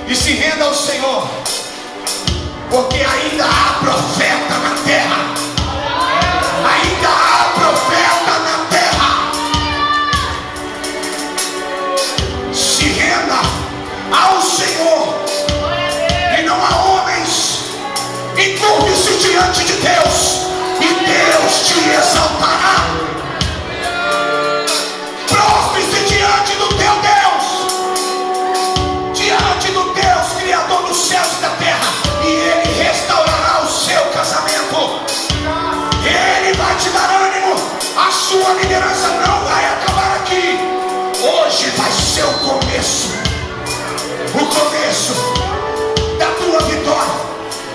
e se renda ao Senhor, porque ainda há profeta na terra. Ainda há profeta na terra. Se renda ao Senhor e não a homens. Encurve-se diante de Deus e Deus te exaltará. Prostre-se diante do teu Deus, diante do Deus Criador dos céus e da terra, e Ele restaurará o seu casamento. Ele vai te dar ânimo. A sua liderança não vai acabar aqui. Hoje vai ser o começo da tua vitória.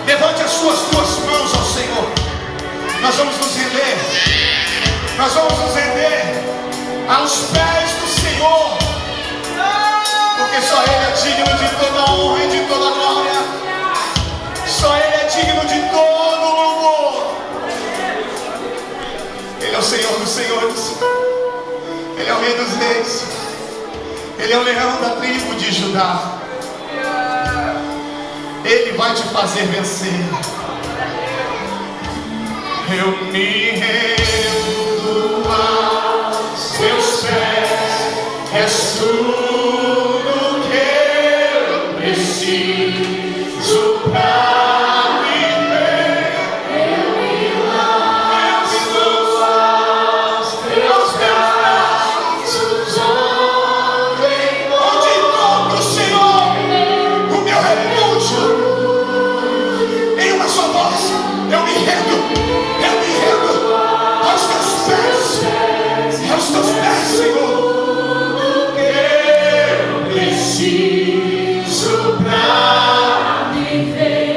Levante as suas duas mãos ao Senhor. Nós vamos nos render. Nós vamos nos render aos pés do Senhor, porque só Ele é digno de toda honra e de toda glória. Só Ele é digno de todo louvor. Ele é o Senhor dos senhores. Ele é o Rei dos reis. Ele é o leão da tribo de Judá. Ele vai te fazer vencer. Eu me rendo aos seus pés. És tudo que eu preciso pra viver. Eu me lanço aos teus braços, onde encontro, Senhor, o meu refúgio. Em uma só voz, eu me rendo aos teus pés, Senhor. Eu preciso pra viver.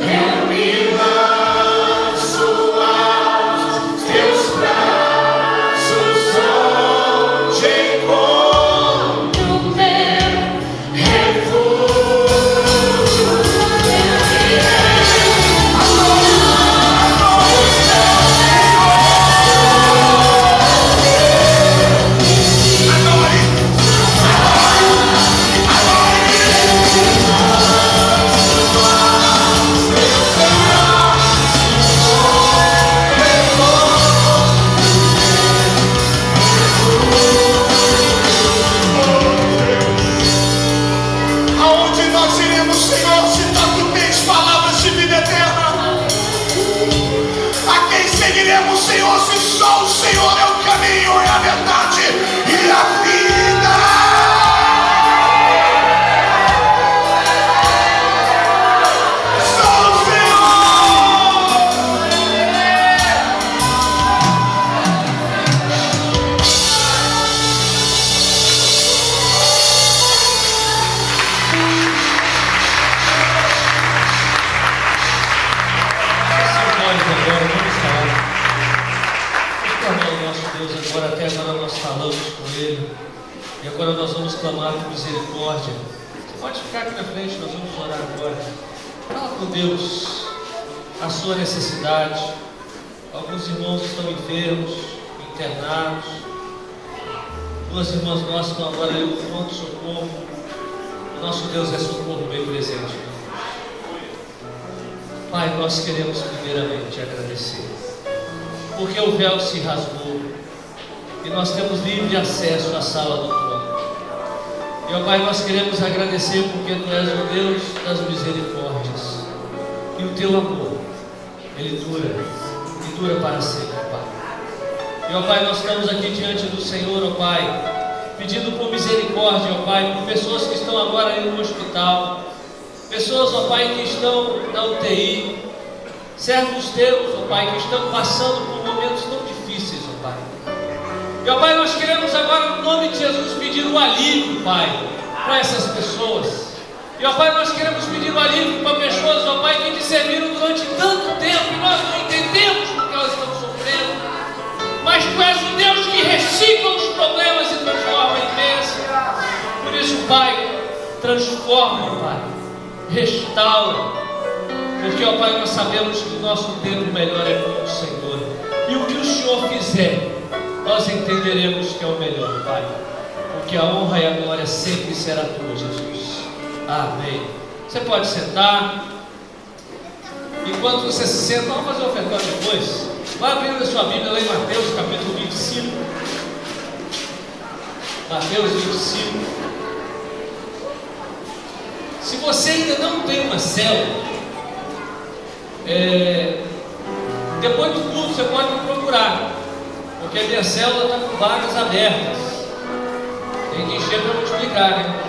Eu me lanço aos teus braços, onde encontro o meu refúgio. Senhor, se só o Senhor é o caminho, é a verdade e a vida. Só o Senhor. Agora até agora nós falamos com Ele, e agora nós vamos clamar por misericórdia. Você pode ficar aqui na frente, nós vamos orar agora. Fala com Deus a sua necessidade. Alguns irmãos estão enfermos, internados. Duas irmãs nossas estão agora no pronto-socorro. O nosso Deus é socorro bem presente. Pai, nós queremos primeiramente agradecer, porque o véu se rasgou e nós temos livre acesso à sala do trono. E, ó Pai, nós queremos agradecer porque Tu és o Deus das misericórdias, e o Teu amor, Ele dura para sempre, Pai. E, ó Pai, nós estamos aqui diante do Senhor, ó Pai, pedindo por misericórdia, ó Pai, por pessoas que estão agora aí no hospital, pessoas, ó Pai, que estão na UTI, servos Teus, ó Pai, que estão passando por momentos tão difíceis, ó Pai. E, ó Pai, nós queremos agora, no nome de Jesus, pedir o alívio, Pai, para essas pessoas. E, ó Pai, nós queremos pedir o alívio para pessoas, ó Pai, que te serviram durante tanto tempo e nós não entendemos porque elas estão sofrendo. Mas Tu és o Deus que recicla os problemas e transforma em bênção. Por isso, Pai, transforma, Pai, restaura. Porque, ó Pai, nós sabemos que o nosso tempo melhor é com o Senhor. E o que o Senhor fizer, nós entenderemos que é o melhor, Pai, porque a honra e a glória sempre será tua, Jesus. Amém. Você pode sentar. Enquanto você se senta, vamos fazer o ofertório depois. Vai abrindo a sua Bíblia lá em Mateus capítulo 25. Mateus 25. Se você ainda não tem uma célula, depois do culto você pode me procurar, porque a minha célula está com vagas abertas. Tem que encher para multiplicar, né?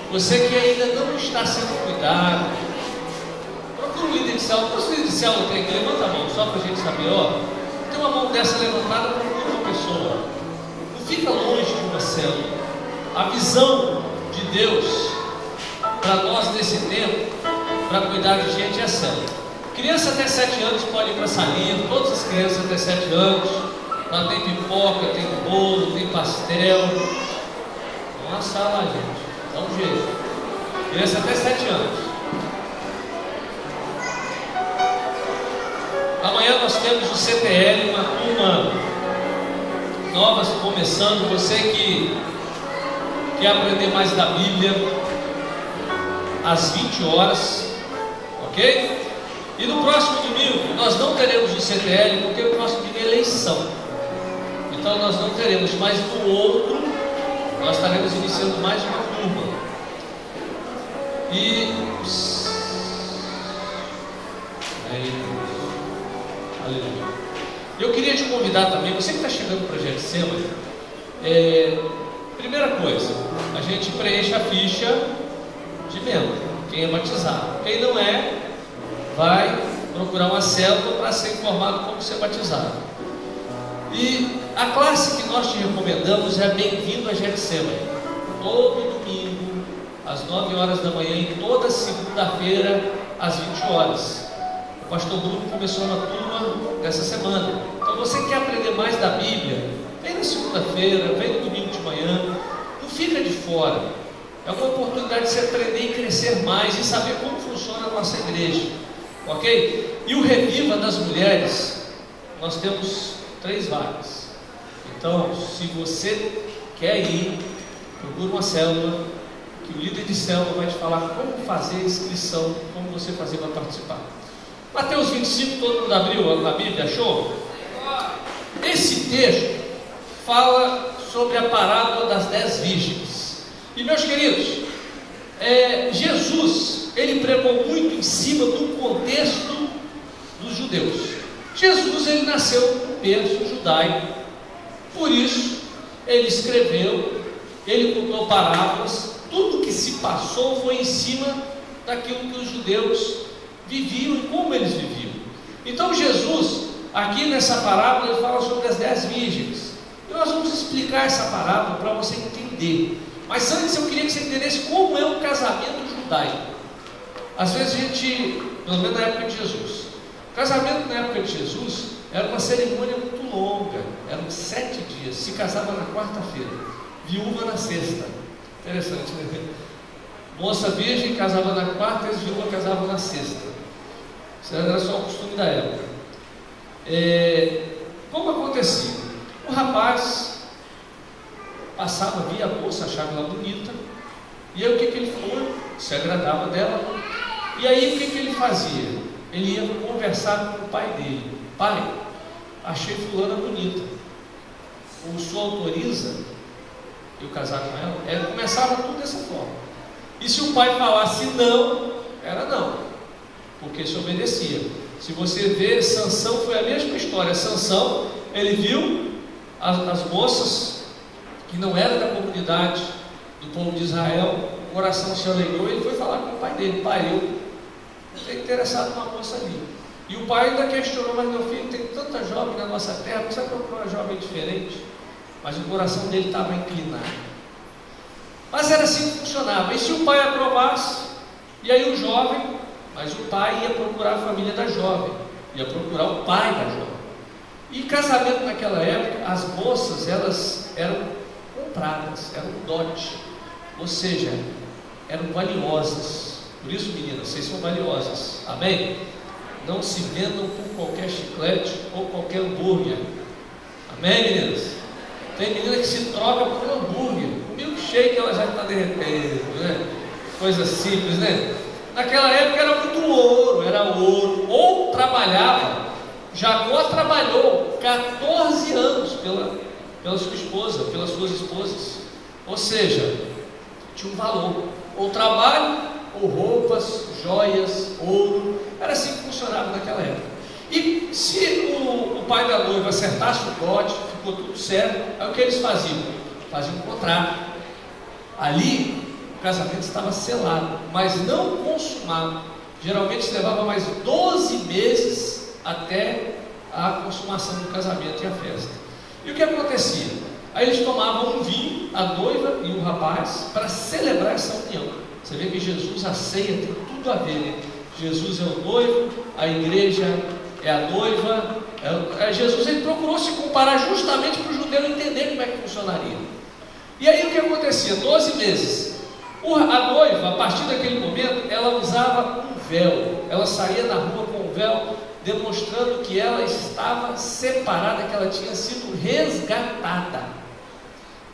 Você que ainda não está sendo cuidado, procura um líder de célula. Quantos líderes de célula tem aqui? Levanta a mão, só para a gente saber. Tem uma mão dessa levantada, procura uma pessoa. Não fica longe de uma célula. A visão de Deus para nós nesse tempo, para cuidar de gente, é a célula. Criança até 7 anos pode ir para a salinha. Todas as crianças até 7 anos. Lá tem pipoca, tem bolo, tem pastel. Uma sala, gente. Dá um jeito. Criança até 7 anos. Amanhã nós temos o CTL, uma turma nova começando. Você que quer aprender mais da Bíblia, às 20 horas, ok? E no próximo domingo nós não teremos o CTL, porque o próximo domingo é eleição. Então nós não teremos, mas no outro nós estaremos iniciando mais uma turma. E aleluia. Eu queria te convidar também, você que está chegando para Getsemane, primeira coisa, a gente preenche a ficha de membro, quem é batizado. Quem não é, vai procurar uma célula para ser informado como ser batizado. E a classe que nós te recomendamos é Bem-vindo a Getsemane. Todo domingo, às 9 horas da manhã, e toda segunda-feira, às 20 horas. O pastor Bruno começou uma turma dessa semana. Então você quer aprender mais da Bíblia? Vem na segunda-feira, vem no domingo de manhã. Não fica de fora. É uma oportunidade de você aprender e crescer mais e saber como funciona a nossa igreja. Ok? E o Reviva das Mulheres, nós temos 3 vagas. Então, se você quer ir, procura uma célula, que o líder de célula vai te falar como fazer a inscrição, como você fazer para participar. Mateus 25, todo mundo abriu na Bíblia, achou? Esse texto fala sobre a parábola das 10 virgens. E meus queridos, Jesus, ele pregou muito em cima do contexto dos judeus. Jesus, ele nasceu no berço judaico, por isso ele escreveu, ele contou parábolas. Tudo que se passou foi em cima daquilo que os judeus viviam e como eles viviam. Então Jesus, aqui nessa parábola, ele fala sobre as 10 virgens. E nós vamos explicar essa parábola para você entender. Mas antes eu queria que você entendesse como é um casamento judaico. Às vezes a gente, pelo menos na época de Jesus, o casamento na época de Jesus era uma cerimônia muito longa, eram 7 dias, se casava na quarta-feira, viúva na sexta. Interessante, né? Moça virgem casava na quarta e as viúvas casavam na sexta. Isso era só o costume da época. Como acontecia? O rapaz passava, via a moça, achava ela bonita, e aí o que ele foi? Se agradava dela. E aí o que ele fazia? Ele ia conversar com o pai dele. Pai, achei fulana bonita, o senhor autoriza eu casar com ela? Começava tudo dessa forma. E se o pai falasse não, era não, porque se obedecia. Se você vê, Sansão foi a mesma história. Sansão, ele viu as moças que não eram da comunidade do povo de Israel, o coração se alegrou e ele foi falar com o pai dele: pai, eu estou interessado numa moça ali. E o pai ainda questionou: mas meu filho, tem tanta jovem na nossa terra, não precisa procurar uma jovem diferente. Mas o coração dele estava inclinado. Mas era assim que funcionava. E se o pai aprovasse, e aí o jovem, mas o pai ia procurar a família da jovem, ia procurar o pai da jovem. E casamento naquela época, as moças, elas eram compradas, eram dote, ou seja, eram valiosas. Por isso, meninas, vocês são valiosas, amém? Não se vendam por qualquer chiclete ou qualquer hambúrguer, amém, meninas? Tem menina que se troca por um hambúrguer, um milkshake. shake ela já está derretendo, né? Coisa simples, né? Naquela época era muito ouro, ou trabalhava. Jacó trabalhou 14 anos pela sua esposa, pelas suas esposas, ou seja, tinha um valor, ou trabalho, ou roupas, joias, ouro, era assim que funcionava naquela época. E se o pai da noiva acertasse o dote, ficou tudo certo, aí o que eles faziam? Faziam um contrato. Ali o casamento estava selado, mas não consumado. Geralmente levava mais 12 meses até a consumação do casamento e a festa. E o que acontecia? Aí eles tomavam um vinho, a noiva e o rapaz, para celebrar essa união. Você vê que Jesus, a ceia tem tudo a ver, né? Jesus é o noivo, a igreja é a noiva. Jesus ele procurou se comparar justamente para o judeu entender como é que funcionaria. E aí o que acontecia? 12 meses. A noiva, a partir daquele momento, ela usava um véu. Ela saía na rua com um véu, demonstrando que ela estava separada, que ela tinha sido resgatada.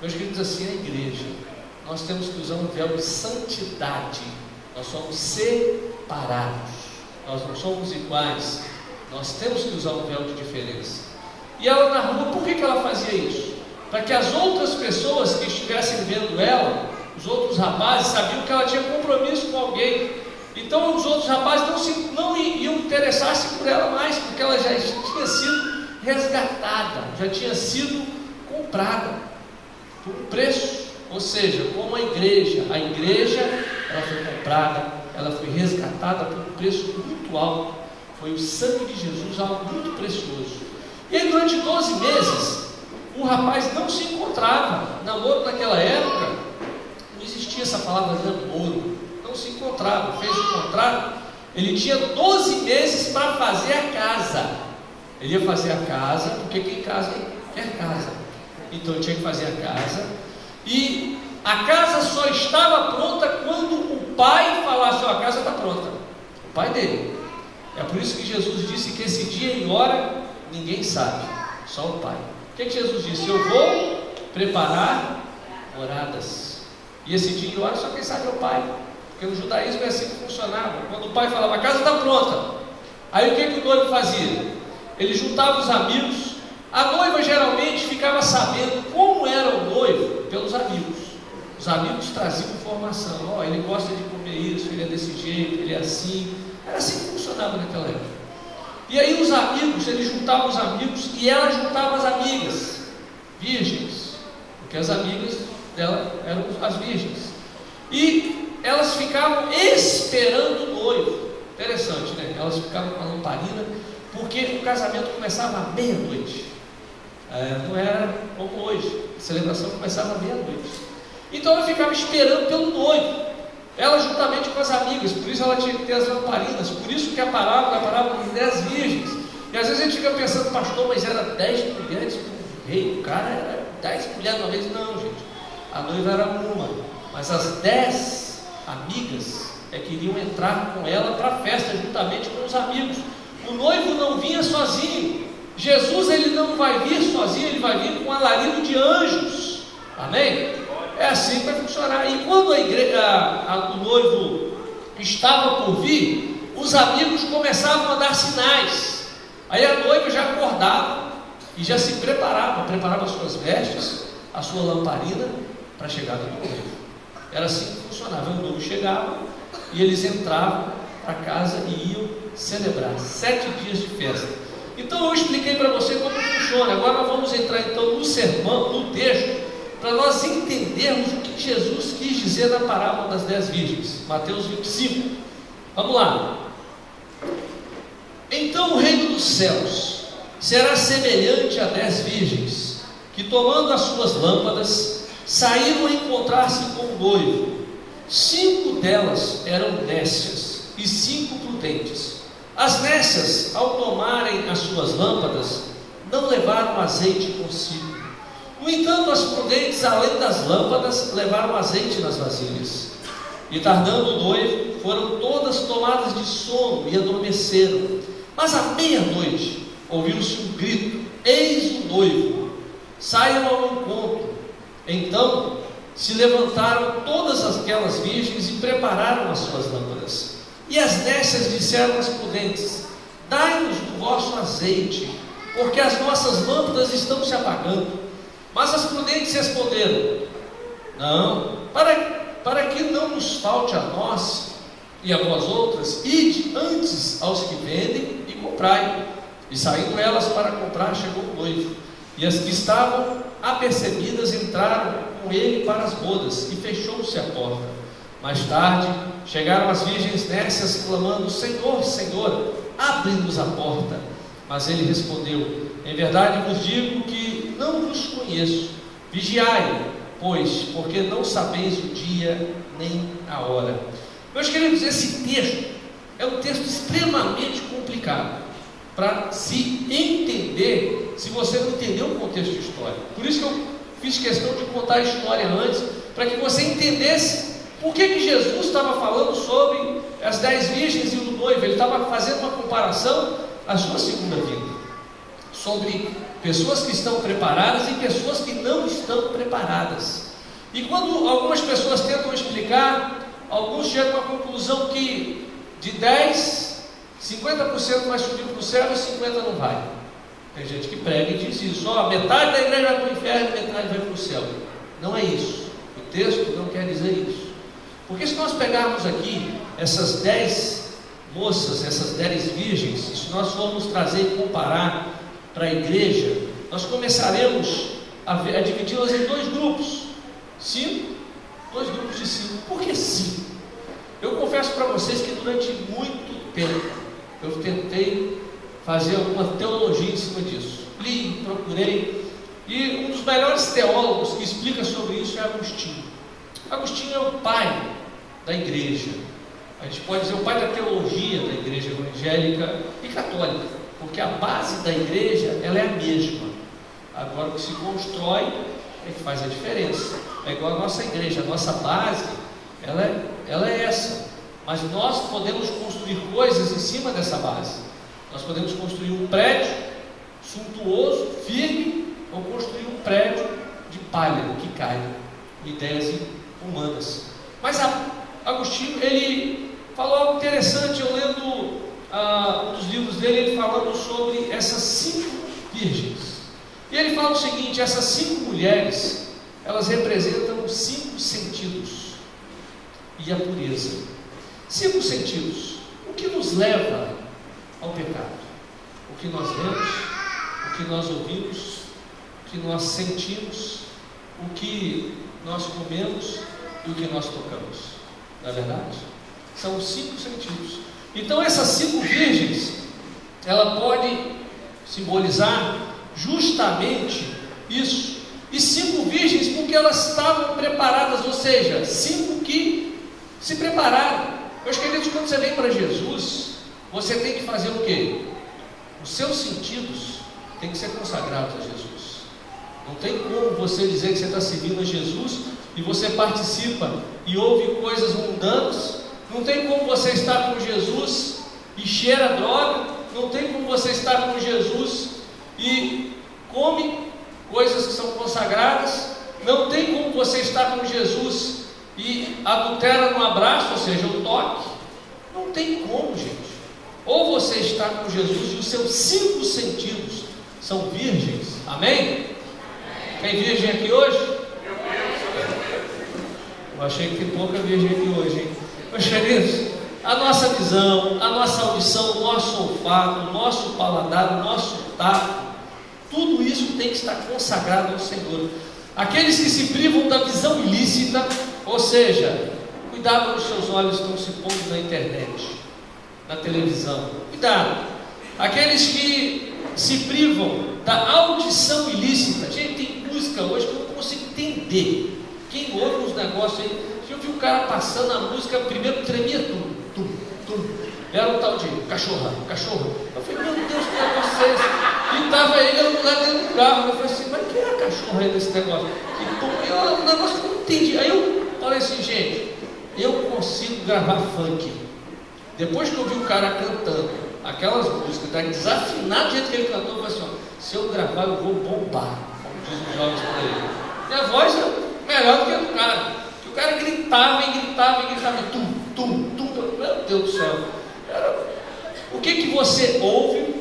Meus queridos, assim é a igreja. Nós temos que usar um véu de santidade. Nós somos separados. Nós não somos iguais. Nós temos que usar um véu de diferença. E ela na rua, por que ela fazia isso? Para que as outras pessoas que estivessem vendo ela, os outros rapazes, sabiam que ela tinha compromisso com alguém. Então os outros rapazes não iam interessar-se por ela mais, porque ela já tinha sido resgatada, já tinha sido comprada por um preço. Ou seja, como a igreja ela foi comprada, ela foi resgatada por um preço muito alto. Foi o sangue de Jesus, algo muito precioso. E aí durante 12 meses o rapaz não se encontrava. Namoro naquela época não existia essa palavra namoro, não se encontrava. Fez o contrato, ele tinha 12 meses para fazer a casa. Ele ia fazer a casa, porque quem casa quer casa. Então ele tinha que fazer a casa. E a casa só estava pronta quando o pai falasse: a casa está pronta. O pai dele. É por isso que Jesus disse que esse dia e hora ninguém sabe, só o pai. O que Jesus disse? Eu vou preparar moradas. E esse dia e hora só quem sabe é o pai. Porque no judaísmo é assim que funcionava. Quando o pai falava: a casa está pronta. Aí o que o noivo fazia? Ele juntava os amigos. A noiva geralmente ficava sabendo como era o noivo pelos amigos. Os amigos traziam informação: ele gosta de comer isso, ele é desse jeito, ele é assim. Era assim que funcionava naquela época. E aí os amigos, ele juntava os amigos e ela juntava as amigas virgens, porque as amigas dela eram as virgens. E elas ficavam esperando o noivo. Interessante, né? Elas ficavam com a lamparina, porque o casamento começava à meia-noite. Não era como hoje, a celebração começava à meia-noite. Então ela ficava esperando pelo noivo, ela juntamente com as amigas. Por isso ela tinha que ter as lamparinas. Por isso que a parábola das 10 virgens. E às vezes a gente fica pensando: pastor, mas era 10 mulheres para o rei, o cara era 10 mulheres uma vez. Não, gente, a noiva era uma, mas as 10 amigas queriam entrar com ela para a festa, juntamente com os amigos. O noivo não vinha sozinho. Jesus ele não vai vir sozinho, ele vai vir com um alarido de anjos. Amém? É assim que vai funcionar. E quando o noivo estava por vir, os amigos começavam a dar sinais. Aí a noiva já acordava e já se preparava as suas vestes, a sua lamparina para a chegada do noivo. Era assim que funcionava. O noivo chegava e eles entravam para casa e iam celebrar 7 dias de festa. Então eu expliquei para você como funciona. Agora nós vamos entrar então no sermão, no texto, para nós entendermos o que Jesus quis dizer na parábola das 10 virgens. Mateus 25. Vamos lá. Então o reino dos céus será semelhante a 10 virgens, que tomando as suas lâmpadas, saíram a encontrar-se com o noivo. 5 delas eram nécias e 5 prudentes. As nécias, ao tomarem as suas lâmpadas, não levaram azeite consigo. No entanto, as prudentes, além das lâmpadas, levaram azeite nas vasilhas. E tardando o noivo, foram todas tomadas de sono e adormeceram. Mas à meia-noite ouviu-se um grito: eis o noivo, saiam ao encontro. Então se levantaram todas aquelas virgens e prepararam as suas lâmpadas. E as nécias disseram às prudentes: dai-nos do vosso azeite, porque as nossas lâmpadas estão se apagando. Mas as prudentes responderam: não, para que não nos falte a nós e a vós outras, ide antes aos que vendem e comprai. E saindo elas para comprar, chegou o noivo, e as que estavam apercebidas entraram com ele para as bodas, e fechou-se a porta. Mais tarde chegaram as virgens nécias, clamando: Senhor, Senhor, abre-nos a porta. Mas ele respondeu: em verdade vos digo que não vos conheço. Vigiai, pois, porque não sabeis o dia nem a hora. Meus queridos, esse texto é um texto extremamente complicado para se entender, se você não entendeu o contexto histórico. Por isso que eu fiz questão de contar a história antes, para que você entendesse por que Jesus estava falando sobre as 10 virgens e o noivo. Ele estava fazendo uma comparação à sua segunda vinda, sobre pessoas que estão preparadas e pessoas que não estão preparadas. E quando algumas pessoas tentam explicar, alguns chegam à conclusão que de 10, 50% vai subir para o céu e 50% não vai. Tem gente que prega e diz isso: ó, metade da igreja vai para o inferno e metade vai para o céu. Não é isso. O texto não quer dizer isso. Porque se nós pegarmos aqui essas 10 moças, essas 10 virgens, se nós formos trazer e comparar para a igreja, nós começaremos a dividi-las em 2 grupos. 5, 2 grupos de 5. Por que 5? Eu confesso para vocês que durante muito tempo eu tentei fazer alguma teologia em cima disso. Li, procurei, e um dos melhores teólogos que explica sobre isso é Agostinho. Agostinho é o pai da igreja. A gente pode dizer o pai da teologia da igreja evangélica e católica, porque a base da igreja ela é a mesma. Agora o que se constrói é que faz a diferença. É igual a nossa igreja, a nossa base ela é essa. Mas nós podemos construir coisas em cima dessa base. Nós podemos construir um prédio suntuoso, firme, ou construir um prédio de palha que cai, com ideias humanas. Mas Agostinho, ele falou algo interessante. Eu lendo um dos livros dele, ele falando sobre essas 5 virgens. E ele fala o seguinte: essas 5 mulheres, elas representam 5 sentidos e a pureza. 5 sentidos. O que nos leva ao pecado? O que nós vemos, o que nós ouvimos, o que nós sentimos, o que nós comemos e o que nós tocamos. Não é verdade? São 5 sentidos. Então essas 5 virgens, ela pode simbolizar justamente isso. E 5 virgens porque elas estavam preparadas, ou seja, 5 que se prepararam. Meus queridos, quando você vem para Jesus, você tem que fazer o quê? Os seus sentidos têm que ser consagrados a Jesus. Não tem como você dizer que você está seguindo a Jesus e você participa e ouve coisas mundanas. Não tem como você estar com Jesus e cheira droga. Não tem como você estar com Jesus e come coisas que são consagradas. Não tem como você estar com Jesus e adultera no abraço, ou seja, o toque. Não tem como, gente. Ou você está com Jesus e os seus 5 sentidos são virgens. Amém? Tem virgem aqui hoje? Eu achei que tem pouca virgem aqui hoje, hein? Meus queridos, a nossa visão, a nossa audição, o nosso olfato, o nosso paladar, o nosso tato, tudo isso tem que estar consagrado ao Senhor. Aqueles que se privam da visão ilícita, ou seja, cuidado quando os seus olhos estão se pondo na internet, na televisão, cuidado. Aqueles que se privam da audição ilícita. Gente, tem música hoje que eu não consigo entender. Quem ouve uns negócios aí, eu vi um cara passando a música, primeiro tremia tudo. Era um tal de cachorro. Eu falei, meu Deus, que negócio é esse? E estava ele lá dentro do carro. Eu falei assim, mas que é a cachorra aí desse negócio? Um negócio que eu não entendi. Aí eu falei assim, gente, eu consigo gravar funk. Depois que eu vi o cara cantando aquelas músicas, desafinado do jeito que ele cantou, eu falei assim, ó, se eu gravar eu vou bombar, como diz os jovens por aí. Minha voz, como melhor do que a do cara. Porque o cara gritava e gritava e gritava, meu Deus do céu. O que você ouve?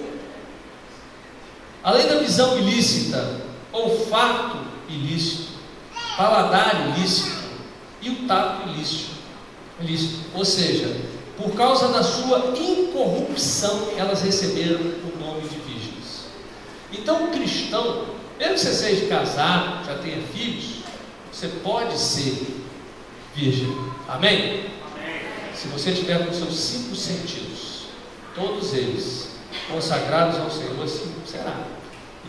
Além da visão ilícita, olfato ilícito, paladar ilícito e o tato ilícito. Ou seja, por causa da sua incorrupção, elas receberam o nome de virgens. Então, o cristão, mesmo que você seja casado, já tenha filhos, você pode ser virgem. Amém? Se você tiver com seus 5 sentidos, todos eles consagrados ao Senhor, assim será.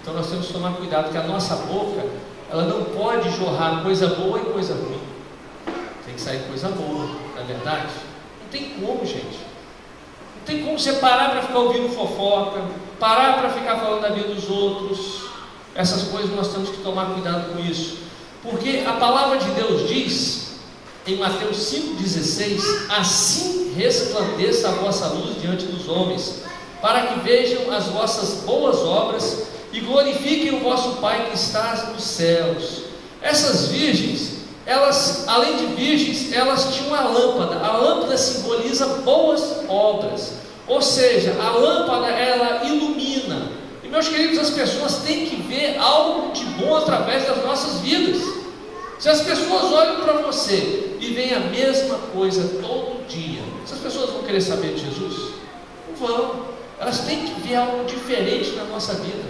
Então nós temos que tomar cuidado, que a nossa boca, ela não pode jorrar coisa boa e coisa ruim. Tem que sair coisa boa, não é verdade? Não tem como, gente. Não tem como você parar para ficar ouvindo fofoca, parar para ficar falando da vida dos outros. Essas coisas nós temos que tomar cuidado com isso. Porque a palavra de Deus diz, em Mateus 5,16, assim resplandeça a vossa luz diante dos homens, para que vejam as vossas boas obras e glorifiquem o vosso Pai que está nos céus. Essas virgens, elas, além de virgens, elas tinham uma lâmpada. A lâmpada simboliza boas obras, ou seja, a lâmpada, ela ilumina. E meus queridos, as pessoas têm que ver algo de bom através das nossas vidas. Se as pessoas olham para você e veem a mesma coisa todo dia, essas pessoas vão querer saber de Jesus? Não vão. Elas têm que ver algo diferente na nossa vida,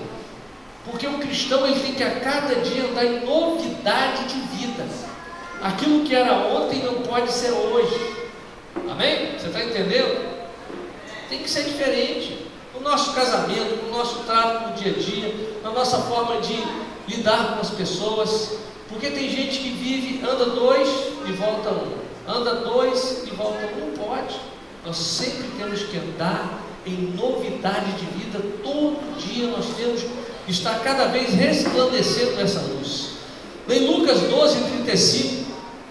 porque o cristão, ele tem que a cada dia andar em novidade de vida. Aquilo que era ontem não pode ser hoje. Amém? Você está entendendo? Tem que ser diferente no nosso casamento, no nosso trato no dia a dia, na nossa forma de lidar com as pessoas. Porque tem gente que vive, anda 2 e volta 1, anda 2 e volta 1. Não pode. Nós sempre temos que andar em novidade de vida. Todo dia nós temos que estar cada vez resplandecendo essa luz. Em Lucas 12:35,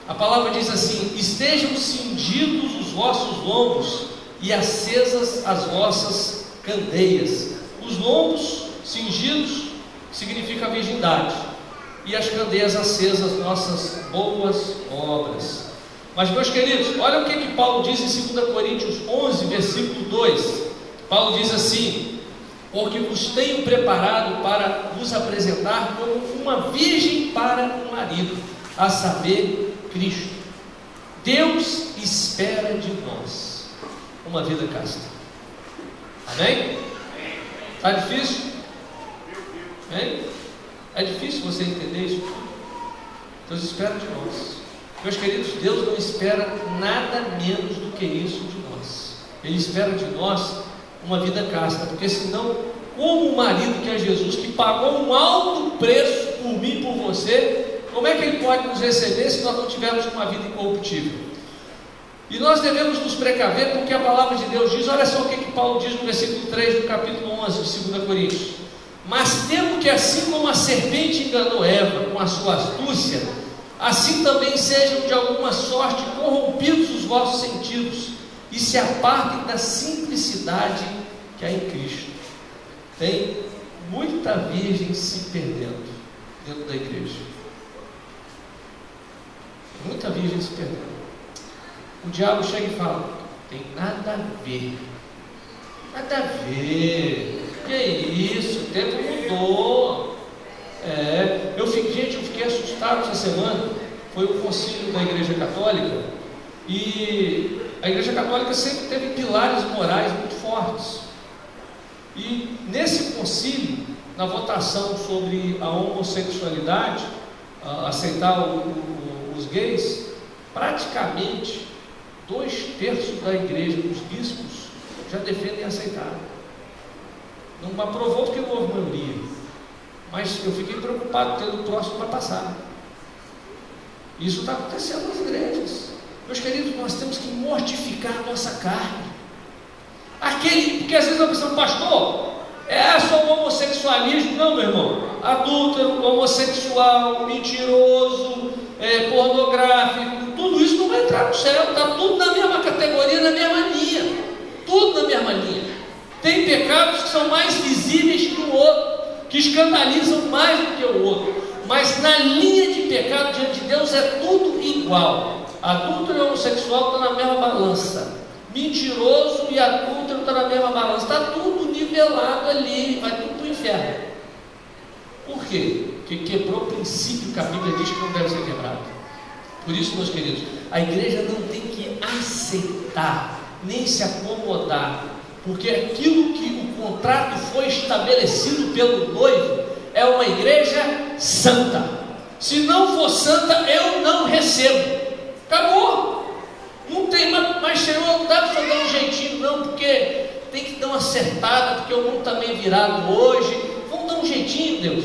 a palavra diz assim: estejam cingidos os vossos lombos e acesas as vossas candeias. Os lombos cingidos significa a virgindade, e as candeias acesas, nossas boas obras. Mas, meus queridos, olha o que Paulo diz em 2 Coríntios 11, versículo 2. Paulo diz assim: porque vos tenho preparado para vos apresentar como uma virgem para o marido, a saber, Cristo. Deus espera de nós uma vida casta. Amém? Está difícil? Amém? É difícil você entender isso? Deus espera de nós. Meus queridos, Deus não espera nada menos do que isso de nós. Ele espera de nós uma vida casta, porque senão, como o marido que é Jesus, que pagou um alto preço por mim e por você, como é que ele pode nos receber se nós não tivermos uma vida incorruptível? E nós devemos nos precaver, porque a palavra de Deus diz, olha só o que Paulo diz no versículo 3 do capítulo 11 de 2 Coríntios: mas temo que assim como a serpente enganou Eva com a sua astúcia, assim também sejam de alguma sorte corrompidos os vossos sentidos e se apartem da simplicidade que há em Cristo. Tem muita virgem se perdendo dentro da igreja. Muita virgem se perdendo. O diabo chega e fala: tem nada a ver. Nada a ver. Que isso? O tempo mudou. Eu fiquei assustado essa semana. Foi o concílio da Igreja Católica. E a Igreja Católica sempre teve pilares morais muito fortes. E nesse concílio, na votação sobre a homossexualidade, aceitar os gays, praticamente 2/3 da igreja, dos bispos, já defendem aceitar. Não aprovou porque não houve maioria, mas eu fiquei preocupado tendo o próximo para passar. Isso está acontecendo nas igrejas. Meus queridos, nós temos que mortificar a nossa carne. Porque às vezes a pessoa, pastor, é só o homossexualismo. Não, meu irmão. Adúltero, homossexual, mentiroso, pornográfico, tudo isso não vai entrar no céu. Está tudo na mesma categoria, na mesma linha. Tudo na mesma linha. Tem pecados que são mais visíveis que o outro, que escandalizam mais do que o outro. mas na linha de pecado diante de Deus é tudo igual. Adúltero e homossexual estão na mesma balança, mentiroso e adúltero estão na mesma balança, está tudo nivelado ali, vai tudo para o inferno. Por quê? Porque quebrou o princípio que a Bíblia diz que não deve ser quebrado. Por isso, meus queridos, a igreja não tem que aceitar, nem se acomodar, porque aquilo que o contrato foi estabelecido pelo noivo é uma igreja santa. Se não for santa, eu não recebo. Acabou. Não tem mais, Senhor, não dá para dar um jeitinho não, porque tem que dar uma acertada, porque o mundo está meio virado hoje. Vamos dar um jeitinho, Deus.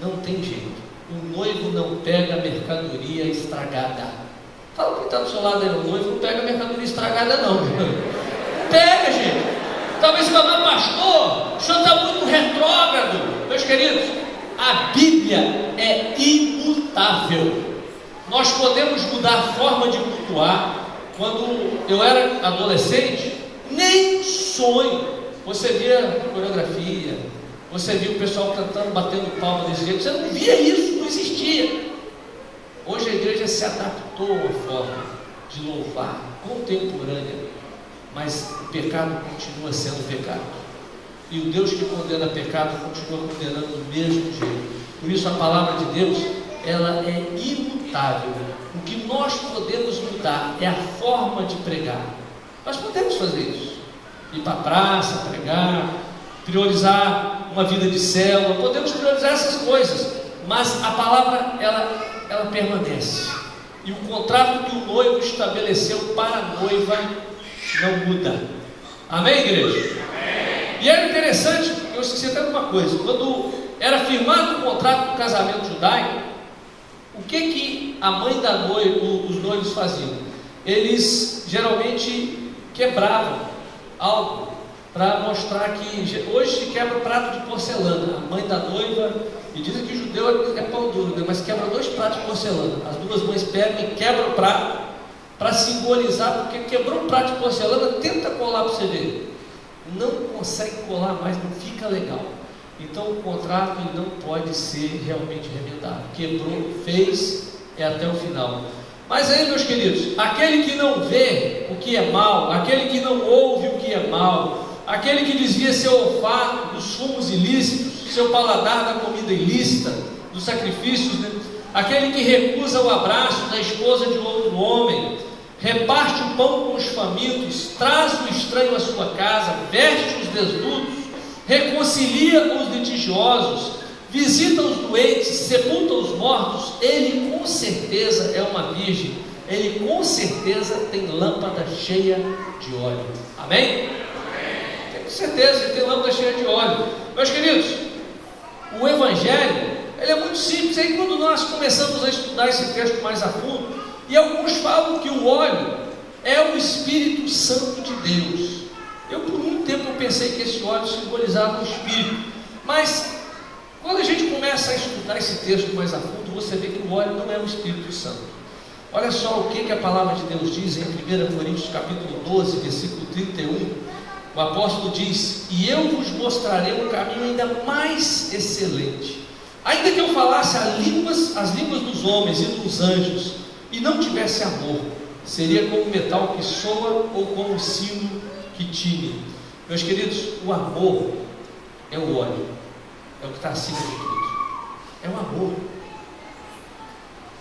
Não tem jeito. O noivo não pega mercadoria estragada. Fala quem está do seu lado aí, o noivo não pega mercadoria estragada não. Não pega, gente. Talvez você fale, pastor, o senhor está muito retrógrado. Meus queridos, a Bíblia é imutável. Nós podemos mudar a forma de cultuar. Quando eu era adolescente, nem sonho. Você via coreografia, você via o pessoal cantando, batendo palma desse jeito. Você não via isso, não existia. Hoje a igreja se adaptou a uma forma de louvar contemporânea, mas o pecado continua sendo pecado. E o Deus que condena pecado continua condenando do mesmo jeito. Por isso a palavra de Deus, ela é imutável. O que nós podemos mudar é a forma de pregar. Nós podemos fazer isso. Ir para a praça, pregar, priorizar uma vida de célula, podemos priorizar essas coisas, mas a palavra, ela permanece. E o contrato que o noivo estabeleceu para a noiva não muda. Amém, igreja? Amém. E era interessante, eu esqueci até de uma coisa, quando era firmado o contrato do casamento judaico, o que a mãe da noiva, os noivos faziam? Eles geralmente quebravam algo para mostrar que hoje se quebra o prato de porcelana. A mãe da noiva, e dizem que judeu é pão duro, né? Mas quebra 2 pratos de porcelana. As duas mães pegam e quebram o prato para simbolizar, porque quebrou um prato de porcelana, tenta colar para você ver. Não consegue colar mais, não fica legal. Então o contrato ele não pode ser realmente remendado. Quebrou, fez, é até o final. Mas aí, meus queridos, aquele que não vê o que é mal, aquele que não ouve o que é mal, aquele que desvia seu olfato dos fumos ilícitos, seu paladar da comida ilícita, dos sacrifícios, né? Aquele que recusa o abraço da esposa de outro homem, reparte o pão com os famintos, traz o estranho à sua casa, veste os desnudos, reconcilia os litigiosos, visita os doentes, sepulta os mortos. Ele com certeza é uma virgem, ele com certeza tem lâmpada cheia de óleo. Amém? Com certeza ele tem lâmpada cheia de óleo. Meus queridos, o Evangelho ele é muito simples. Aí quando nós começamos a estudar esse texto mais a fundo, e alguns falam que o óleo é o Espírito Santo de Deus. Eu por muito tempo pensei que esse óleo simbolizava o Espírito, mas quando a gente começa a estudar esse texto mais a fundo, você vê que o óleo não é o Espírito Santo. Olha só o que a palavra de Deus diz em 1 Coríntios capítulo 12, versículo 31. O apóstolo diz: e eu vos mostrarei um caminho ainda mais excelente. Ainda que eu falasse as línguas dos homens e dos anjos, e não tivesse amor, seria como metal que soa ou como um sino que tine. Meus queridos, o amor é o óleo, é o que está acima de tudo. É o amor.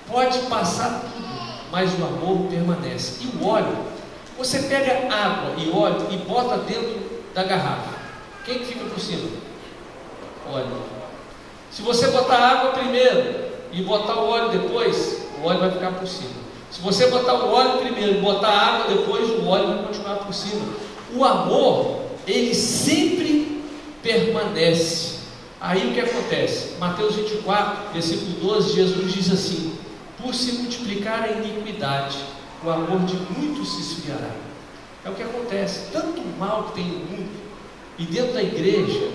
Pode passar tudo, mas o amor permanece. E o óleo, você pega água e óleo e bota dentro da garrafa. Quem que fica por cima? Óleo. Se você botar água primeiro e botar o óleo depois, o óleo vai ficar por cima. Se você botar o óleo primeiro e botar a água depois, o óleo vai continuar por cima. O amor, ele sempre permanece. Aí o que acontece? Mateus 24, versículo 12, Jesus diz assim: por se multiplicar a iniquidade, o amor de muitos se esfriará. É o que acontece. Tanto mal que tem no mundo, e dentro da igreja,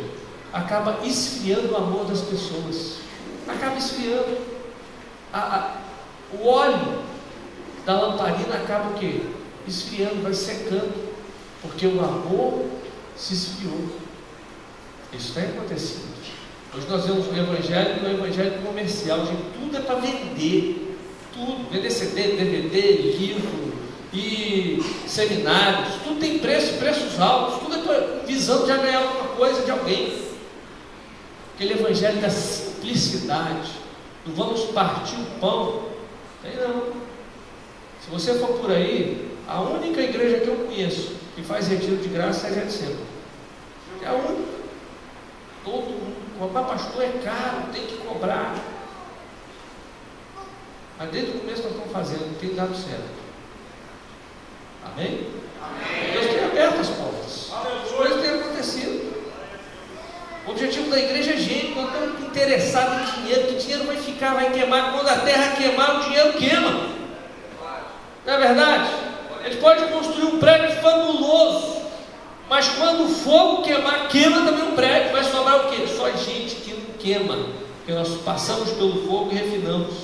acaba esfriando o amor das pessoas. Acaba esfriando. O óleo da lamparina acaba o quê? Esfriando, vai secando, porque o amor se esfriou. Isso tem acontecido. Hoje nós vemos o evangelho comercial, gente, tudo é para vender, tudo, vender CD, DVD, livro e seminários, tudo tem preços altos, tudo é visando já ganhar alguma coisa de alguém. Aquele evangelho da simplicidade, não vamos partir o pão, tem não. Se você for por aí, a única igreja que eu conheço que faz retiro de graça é a Getsemane. É a única. Todo mundo cobrar, pastor, é caro, tem que cobrar. Mas desde o começo nós estamos fazendo, tem dado certo. Amém? Amém. Deus tem aberto as portas. As coisas têm acontecido. O objetivo da igreja é gente, nós estamos interessados em dinheiro, que o dinheiro vai queimar. Quando a terra queimar, o dinheiro queima. Não é verdade? Ele pode construir um prédio fabuloso, mas quando o fogo queimar, queima também um prédio. Vai sobrar o quê? Só gente que não queima, porque nós passamos pelo fogo e refinamos.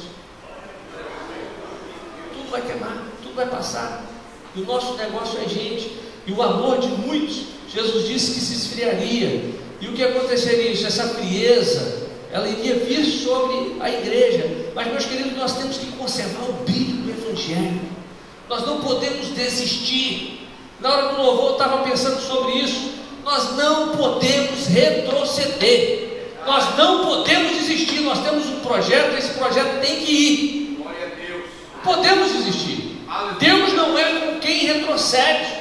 Tudo vai queimar, tudo vai passar. E o nosso negócio é gente. E o amor de muitos, Jesus disse que se esfriaria. E o que aconteceria isso? Essa frieza, ela iria vir sobre a igreja. Mas, meus queridos, nós temos que conservar o brilho do evangelho. Nós não podemos desistir. Na hora do louvor eu estava pensando sobre isso. Nós não podemos retroceder. Nós não podemos desistir. Nós temos um projeto, esse projeto tem que ir. Glória a Deus. Podemos desistir. Deus não é com quem retrocede.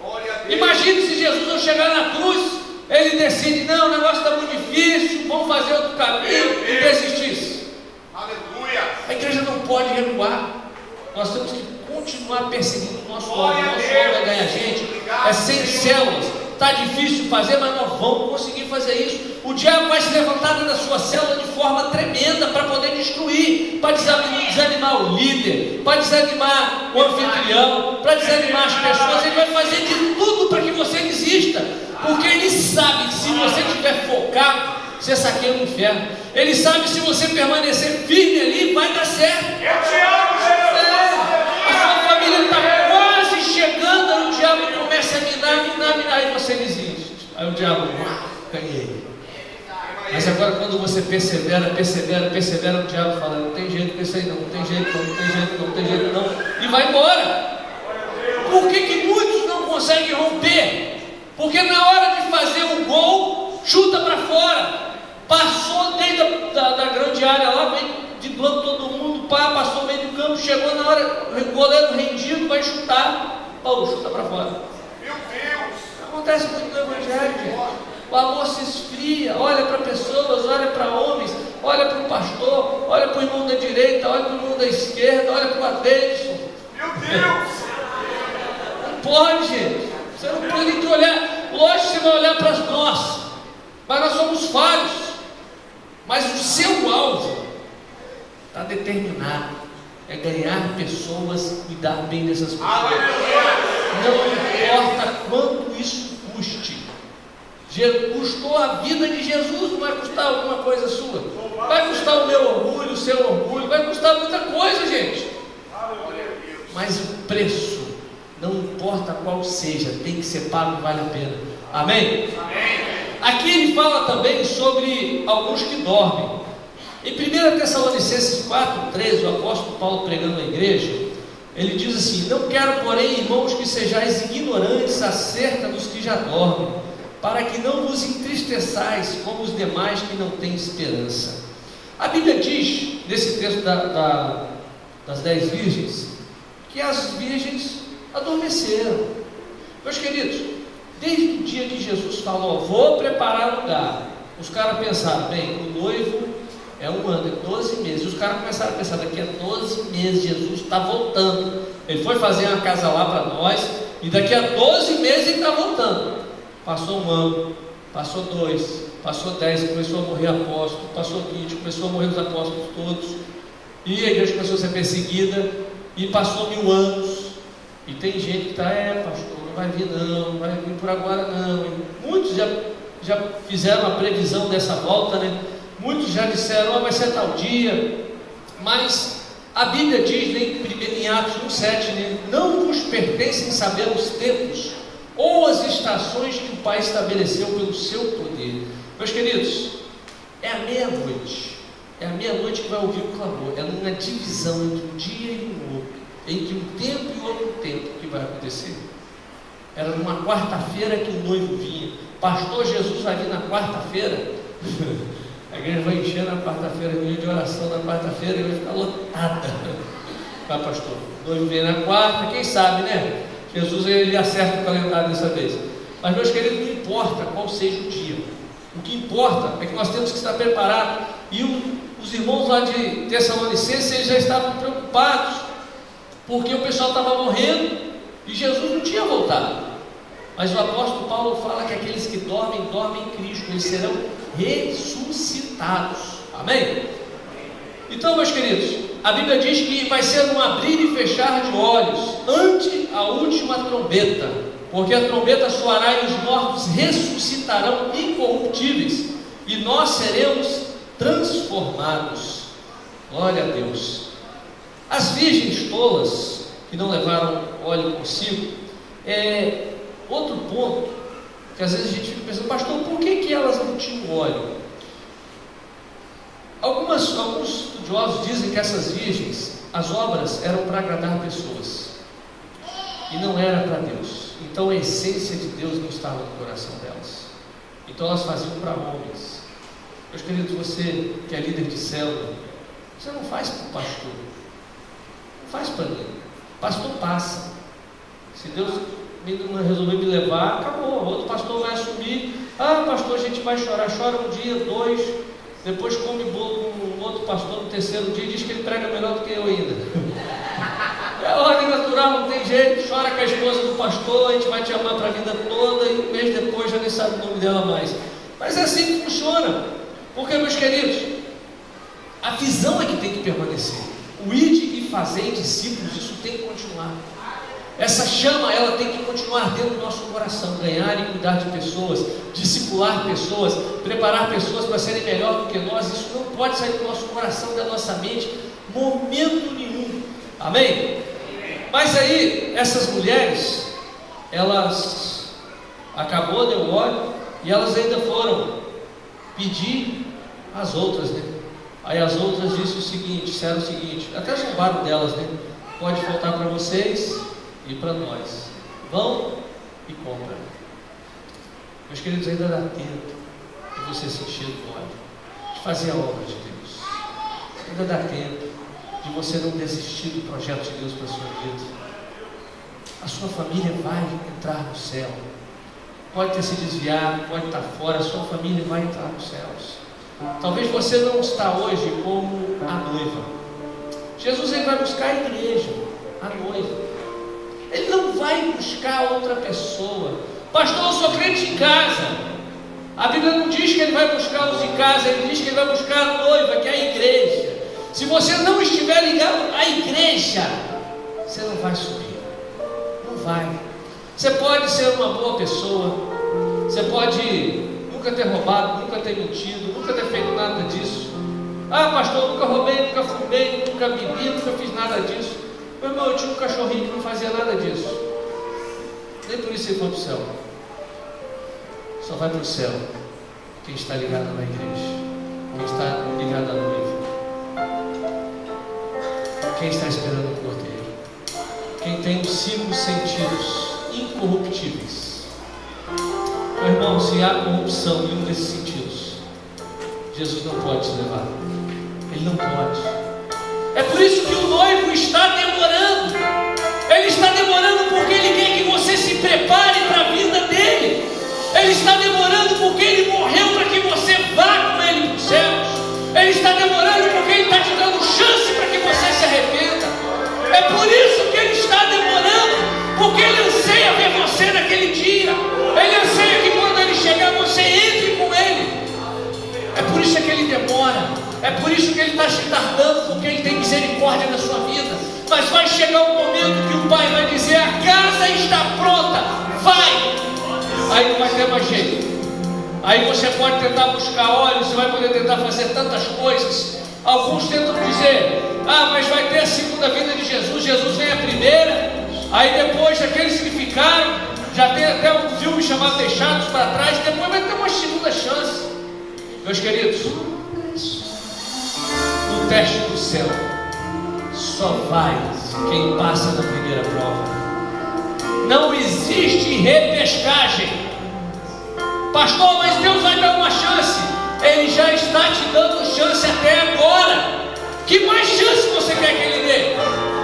Glória a Deus. Imagine se Jesus, ao chegar na cruz, ele decide, não, o negócio está muito difícil, vamos fazer outro caminho, e desistisse. Aleluia. A igreja não pode recuar. Nós temos que continuar perseguindo o nosso alvo. O nosso alvo é ganhar gente, é 100 células. Está difícil fazer, mas nós vamos conseguir fazer isso. O diabo vai se levantar da sua célula de forma tremenda para poder destruir, para desanimar o líder, para desanimar o anfitrião, para desanimar as pessoas. Ele vai fazer de tudo para que você desista, porque ele sabe que se você estiver focado, você saqueia o inferno. Ele sabe que se você permanecer firme ali, vai dar certo. Eu te amo, Jesus. A sua família está quase chegando, aí o diabo começa a minar, aí você desiste. Aí o diabo, ganhei. Mas agora quando você persevera, o diabo fala, não tem jeito com isso aí não, não tem jeito não, e vai embora. Por que muitos não conseguem romper? Porque na hora de fazer um gol, chuta para fora. Passou dentro da grande área lá, vem driblando todo mundo, passou no meio do campo, chegou na hora, o goleiro rendido, vai chutar, chuta para fora. Meu Deus! Acontece muito no evangelho, gente. O amor se esfria, olha para pessoas, olha para homens, olha para o pastor, olha para o irmão da direita, olha para o irmão da esquerda, olha para o Adeilson. Meu Deus! Não pode, gente. Você não pode olhar. Lógico que você vai olhar para nós, mas nós somos falhos. Mas o seu alvo está determinado, é ganhar pessoas, cuidar bem dessas pessoas. Não importa quanto isso custe. Custou a vida de Jesus, não vai custar alguma coisa sua. Vai custar o meu orgulho, o seu orgulho, vai custar muita coisa, gente. Mas o preço, não importa qual seja, tem que ser pago e vale a pena. Amém? Amém. Aqui ele fala também sobre alguns que dormem. Em 1 Tessalonicenses 4,13, o apóstolo Paulo pregando na igreja, ele diz assim: não quero, porém, irmãos, que sejais ignorantes acerca dos que já dormem, para que não vos entristeçais como os demais que não têm esperança. A Bíblia diz, nesse texto das 10 virgens, que as virgens adormeceram. Meus queridos, desde o dia que Jesus falou, vou preparar lugar, os caras pensaram, bem, o noivo é um ano, é 12 meses. Os caras começaram a pensar, daqui a 12 meses Jesus está voltando. Ele foi fazer uma casa lá para nós, e daqui a 12 meses ele está voltando. Passou um ano, passou 2, passou 10, começou a morrer apóstolo, passou 20, começou a morrer os apóstolos todos, e a igreja começou a ser perseguida, e passou 1000 anos, e tem gente que está, pastor, não vai vir não vai vir por agora não. E muitos já fizeram a previsão dessa volta, né? Muitos já disseram, vai ser tal dia, mas a Bíblia diz, né, em Atos 1,7, né, não vos pertencem saber os tempos ou as estações que o Pai estabeleceu pelo seu poder. Meus queridos, É a meia-noite. É a meia-noite que vai ouvir o clamor. É uma divisão entre um dia e um outro, entre um tempo e outro tempo que vai acontecer. Era numa quarta-feira que o noivo vinha. Pastor, Jesus vai vir na quarta-feira. A igreja vai encher na quarta-feira, dia de oração na quarta-feira, e vai ficar lotada. Vai, pastor, o noivo vem na quarta, quem sabe, né? Jesus ele acerta o calendário dessa vez. Mas, meus queridos, não importa qual seja o dia. O que importa é que nós temos que estar preparados. E os irmãos lá de Tessalonicenses, eles já estavam preocupados, porque o pessoal estava morrendo e Jesus não tinha voltado. Mas o apóstolo Paulo fala que aqueles que dormem, dormem em Cristo, eles serão ressuscitados. Amém? Então, meus queridos, a Bíblia diz que vai ser um abrir e fechar de olhos ante a última trombeta, porque a trombeta soará e os mortos ressuscitarão incorruptíveis, e nós seremos transformados. Glória a Deus. As virgens tolas que não levaram óleo consigo, outro ponto que às vezes a gente fica pensando, pastor, por que elas não tinham óleo? Alguns estudiosos dizem que essas virgens, as obras eram para agradar pessoas e não era para Deus. Então a essência de Deus não estava no coração delas. Então elas faziam para homens. Meus queridos, você que é líder de célula, você não faz para o pastor, não faz para mim. O pastor passa. Se Deus resolver me levar, acabou. Outro pastor vai assumir. Ah, pastor, a gente vai chorar. Chora um dia, dois, depois come bolo com um outro pastor no terceiro dia e diz que ele prega melhor do que eu ainda. É a ordem natural, não tem jeito. Chora com a esposa do pastor, a gente vai te amar para a vida toda e um mês depois já nem sabe o nome dela mais. Mas é assim que funciona. Porque, meus queridos, a visão é que tem que permanecer. O ide e fazer discípulos, isso tem que continuar. Essa chama, ela tem que continuar dentro do nosso coração. Ganhar e cuidar de pessoas, discipular pessoas, preparar pessoas para serem melhor do que nós. Isso não pode sair do nosso coração, da nossa mente, momento nenhum. Amém? Mas aí, essas mulheres, elas acabou, deu óleo, e elas ainda foram pedir às outras, né? Aí as outras disseram o seguinte, até zombaram delas, né? Pode faltar para vocês e para nós. Vão e compram. Meus queridos, ainda dá tempo de você se encher do óleo, de fazer a obra de Deus. Ainda dá tempo de você não desistir do projeto de Deus para a sua vida. A sua família vai entrar no céu. Pode ter se desviado, pode estar fora, a sua família vai entrar nos céus. Talvez você não está hoje como a noiva. Jesus ele vai buscar a igreja, a noiva. Ele não vai buscar outra pessoa. Pastor, eu sou crente em casa. A Bíblia não diz que ele vai buscar os em casa, ele diz que ele vai buscar a noiva, que é a igreja. Se você não estiver ligado à igreja, você não vai subir. Não vai. Você pode ser uma boa pessoa, você pode nunca ter roubado, nunca ter mentido, nunca ter feito nada disso. Ah, pastor, nunca roubei, nunca fumei, nunca bebi, nunca fiz nada disso. Meu irmão, eu tinha um cachorrinho que não fazia nada disso. Nem por isso ele foi para o céu. Só vai para o céu quem está ligado na igreja, quem está ligado à noiva, quem está esperando o cordeiro, quem tem os 5 sentidos incorruptíveis. Meu irmão, se há corrupção em um desses sentidos, Jesus não pode te levar. Ele não pode. É por isso que o noivo está demorando. Ele está demorando porque ele quer que você se prepare para a vinda dele. Ele está demorando porque ele morreu para que você vá com ele para os céus. Ele está demorando porque ele está te dando chance para que você se arrependa. É por isso que ele está demorando, porque ele anseia ver você naquele dia. Ele anseia que quando ele chegar você entre com ele. É por isso que ele demora. É por isso que ele está te tardando, porque ele tem misericórdia na sua vida. Mas vai chegar um momento que o pai vai dizer: a casa está pronta, vai. Aí não vai ter mais jeito. Aí você pode tentar buscar óleo, você vai poder tentar fazer tantas coisas. Alguns tentam dizer: ah, mas vai ter a segunda vinda de Jesus. Jesus vem a primeira. Aí depois aqueles que ficaram, já tem até um filme chamado Deixados para Trás. Depois vai ter uma segunda chance. Meus queridos, no teste do céu só vai quem passa na primeira prova. Não existe repescagem. Pastor, mas Deus vai dar uma chance. Ele já está te dando chance até agora. Que mais chance você quer que Ele dê?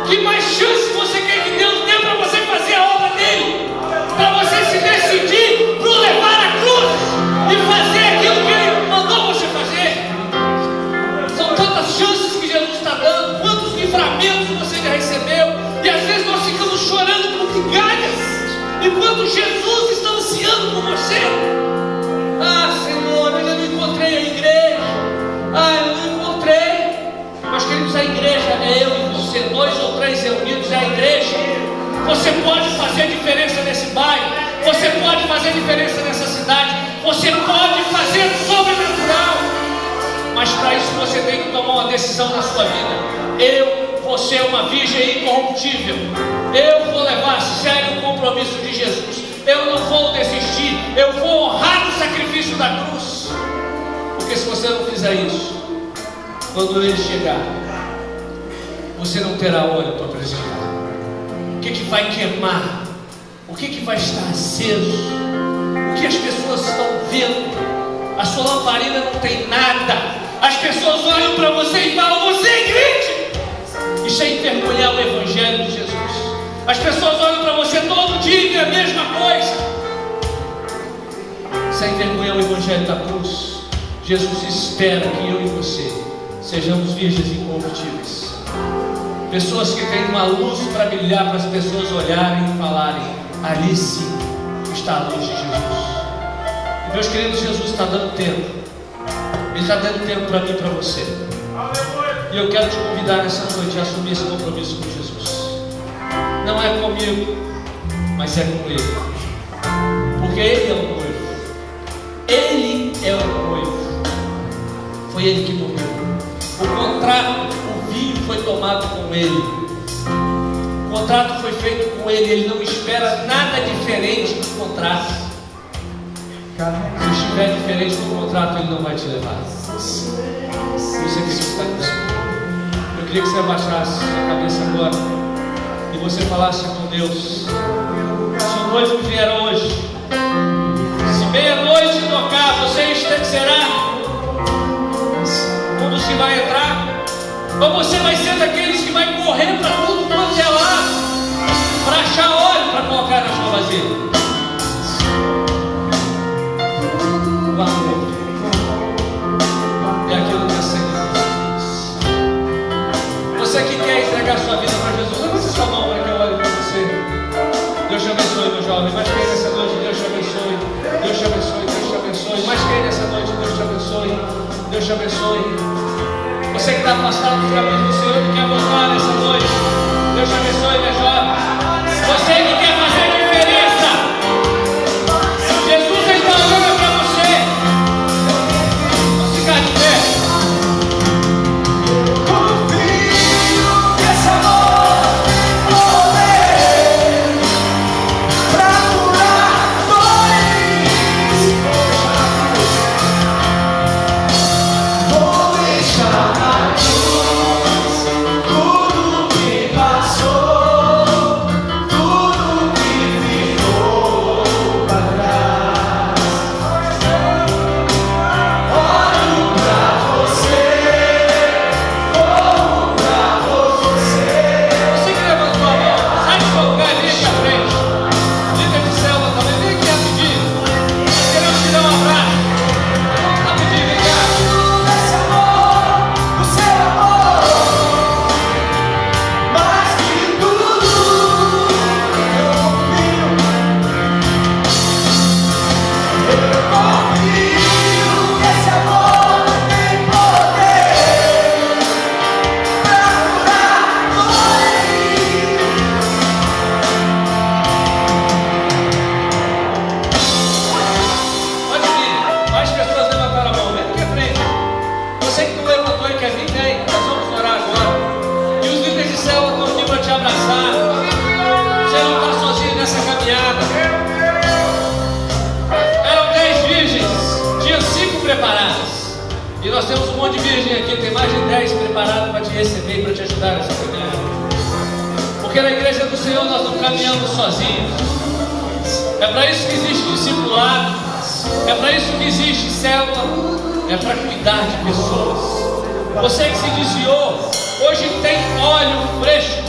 Que mais chance você quer que Deus dê para você fazer a obra dele? Para você se decidir por levar a cruz e fazer aquilo que Ele mandou você fazer. São tantas chances que Jesus está dando, quantos livramentos você já recebeu, e às vezes nós ficamos chorando por migalhas, enquanto Jesus está ansiando por você. Ah, Senhor, eu não encontrei a igreja. Ah, eu não encontrei. Nós queremos a igreja, é eu e você, 2 ou 3 reunidos, é a igreja. Você pode fazer diferença nesse bairro, você pode fazer diferença nessa cidade, você pode fazer sobrenatural. Mas para isso você tem que tomar uma decisão na sua vida. Você é uma virgem incorruptível. Eu vou levar a sério o compromisso de Jesus. Eu não vou desistir, eu vou honrar o sacrifício da cruz. Porque se você não fizer isso, quando Ele chegar, você não terá óleo para apresentar. O que vai queimar? O que vai estar aceso? O que as pessoas estão vendo? A sua lamparina não tem nada. As pessoas olham para você e falam: você é crente. Isso é envergonhar o Evangelho de Jesus. As pessoas olham para você todo dia e é a mesma coisa. Isso é envergonhar o Evangelho da cruz. Jesus espera que eu e você sejamos virgens incorruptíveis. Pessoas que têm uma luz para brilhar, para as pessoas olharem e falarem: ali sim está a luz de Jesus. E meus queridos, Jesus está dando tempo. Ele está dando tempo para mim e para você. E eu quero te convidar nessa noite a assumir esse compromisso com Jesus. Não é comigo, mas é com Ele. Porque Ele é o noivo. Ele é o noivo. Foi Ele que morreu. O contrato, o vinho foi tomado com Ele. O contrato foi feito com Ele. Ele não espera nada diferente do contrato. Se estiver diferente do contrato, Ele não vai te levar. Isso é que está aqui. Eu queria que você abaixasse a cabeça agora e você falasse com Deus: se o noivo vier hoje, se meia-noite tocar, você será um dos que vai entrar? Ou você vai ser daqueles que vai correr para tudo quanto é lá, para achar óleo para colocar na sua vasilha? O amor é aquilo que é sangue. Você que quer entregar sua vida para Jesus, levante sua mão para que eu olhe para você. Deus te abençoe, meu jovem. Mais quem nessa noite, Deus te abençoe. Deus te abençoe, Deus te abençoe. Mais quem nessa noite, Deus te abençoe. Deus te abençoe. Você que está afastado dos caminhos do Senhor, que quer voltar nessa noite, Deus te abençoe, meu jovem. Você que quer fazer diferença, Jesus está olhando para você. Vamos ficar de pé. Tudo que temos um monte de virgem aqui, tem mais de 10 preparados para te receber e para te ajudar nessa igreja. Porque na igreja do Senhor nós não caminhamos sozinhos. É para isso que existe discipulado, é para isso que existe célula, é para cuidar de pessoas. Você que se desviou, hoje tem óleo fresco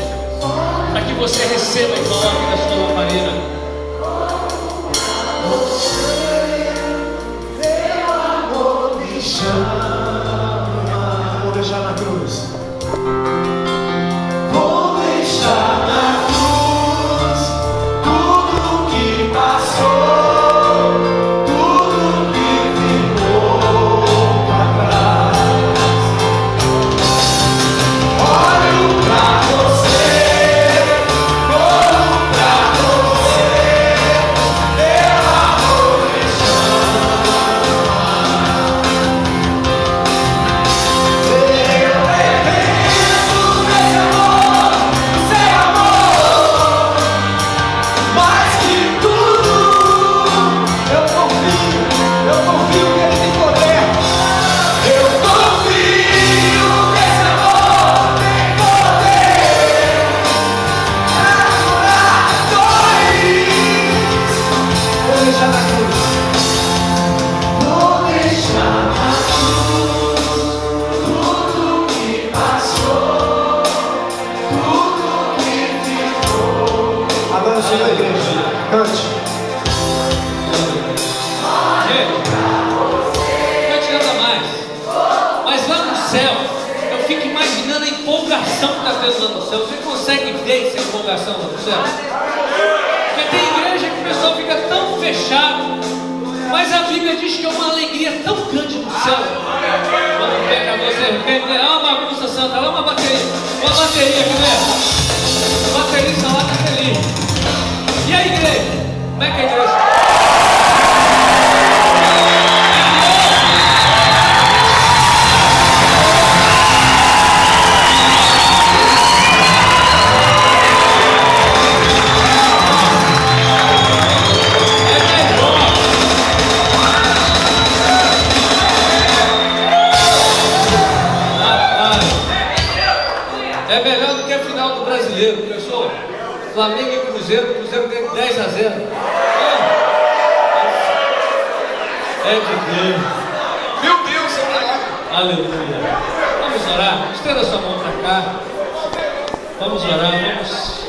para que você receba e coloque na sua lamparina. Vou deixar na cruz. Vou deixar na cruz tudo que passou, tudo que ficou pra trás. Olho pra você, corro pra você, meu amor me chama. Cante. Não te nada mais. Mas lá no céu, eu fico imaginando a empolgação que está tendo lá no céu. Você consegue ver essa empolgação lá no céu? Porque tem igreja que o pessoal fica tão fechado, mas a Bíblia diz que é uma alegria tão grande no céu. Quando pega você, quer dizer, uma bagunça santa, lá uma bateria aqui dentro. O baterista lá está feliz. E a igreja? Como é que é a igreja? É melhor do que a final do Brasileiro, pessoal. Flamengo e Cruzeiro ganha 10-0. É de Deus. Meu Deus, é verdade. Aleluia. Vamos orar. Estenda sua mão para cá. Vamos orar. Vamos